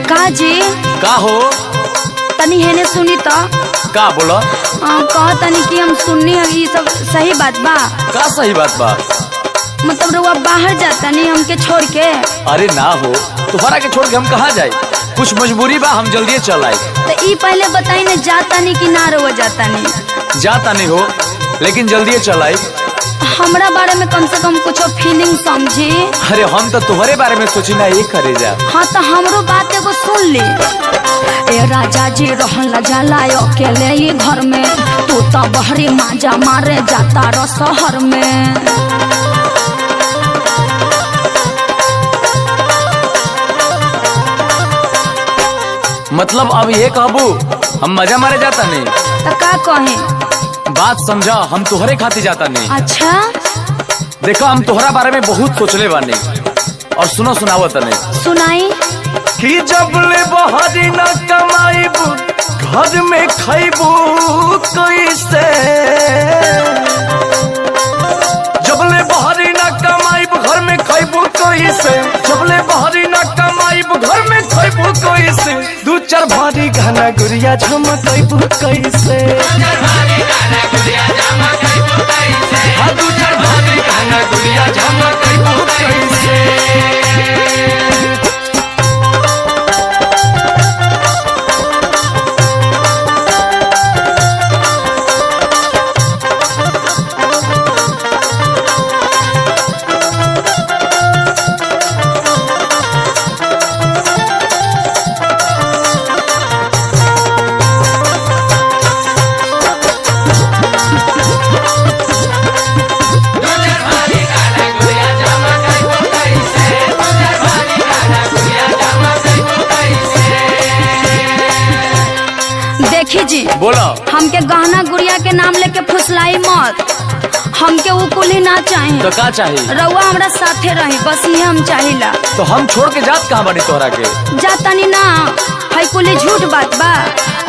का जी का हो तनी हेने सुनी तो का बोला कह तनी कि हम सुननी है ये सब सही बात बा। का सही बात बा? मतलब रउआ बाहर जाता नहीं हमके छोड़ के? अरे ना हो, तुम्हारा के छोड़ के हम कहाँ जाए, कुछ मजबूरी बा, हम जल्दी चल आए। तो ई पहले बताई ना जाता नहीं कि ना रउआ जाता नहीं? जाता नहीं हो लेकिन जल्दी चल आए। हमरा बारे में कम से कम कुछ फीलिंग समझी। अरे हम तो तुम्हारे बारे में सोची ना ये करे जा। हाँ तो हमरो बात एगो सुन ली। ए राजा जी रहला जाला अकेले ये घर में, तू तो बहरी माजा मारे जाता रो शहर में। मतलब अब ये कहबू हम मजा मारे जाता नहीं? तो का कहे? बात समझा, हम तुहरे खाती जाता नहीं। अच्छा देखो हम तुहरा बारे में बहुत सोचले बानी और सुनो सुनावत नहीं। सुनाई कि जब ले बहरी न कमाईबू घर में खैबू कैसे, जब ले बहरी न कमाईबू घर में खैबू कैसे, जब ले बहरी न कमाईबू घर में खैबू कैसे, दू चार भारी गाना गुड़िया झमकैबू कैसे, हाँ दू चार भारी गाना गुड़िया झमकैबू कैसे। देखी जी बोला हमके गहना गुड़िया के नाम लेके फुसलाई मत, हमके वो कुली ना चाहिए। तो का चाहिए? रउआ हमरा साथे रही, बस ये हम चाहिला। तो हम छोड़ के जात कहाँ बनी तोहरा के? जातानी ना है कुली झूठ बात बा।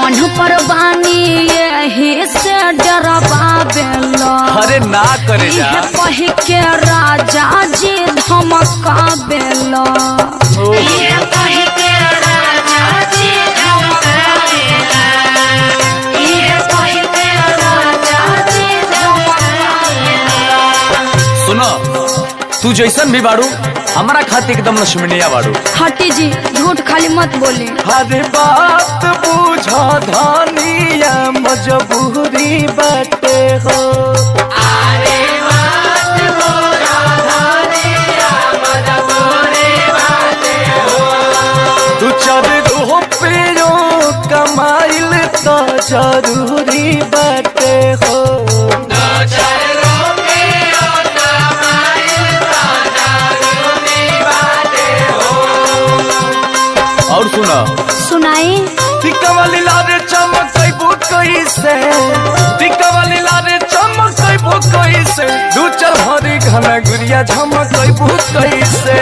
अनहु पर बानी यही से डरबावेला। अरे ना करे जा। इहे कहि के राजा जी धमकावेला। इहे कहि के राजा जी धमकावेला। इहे कहि के राजा जी धमकावेला। सुनो तू जैसन भी बाड़ू हमारा खाते एकदम लक्ष्मणिया बाड़ू। हटी जी झूठ खाली मत बोले। अरे बात बुझा धानिया मजबूरी बाटे हो। अरे बात बुझा धानिया मजबूरी बाटे हो। तू चार रुपयो कमाइल तो जरूरी बाटे हो। और सुना सुनाई टिक्का वाली लारे चमकैबू कैसे, टिक्का वाली लारे चमकैबू कैसे, दू चार भारी घना गुड़िया झमकैबू कैसे।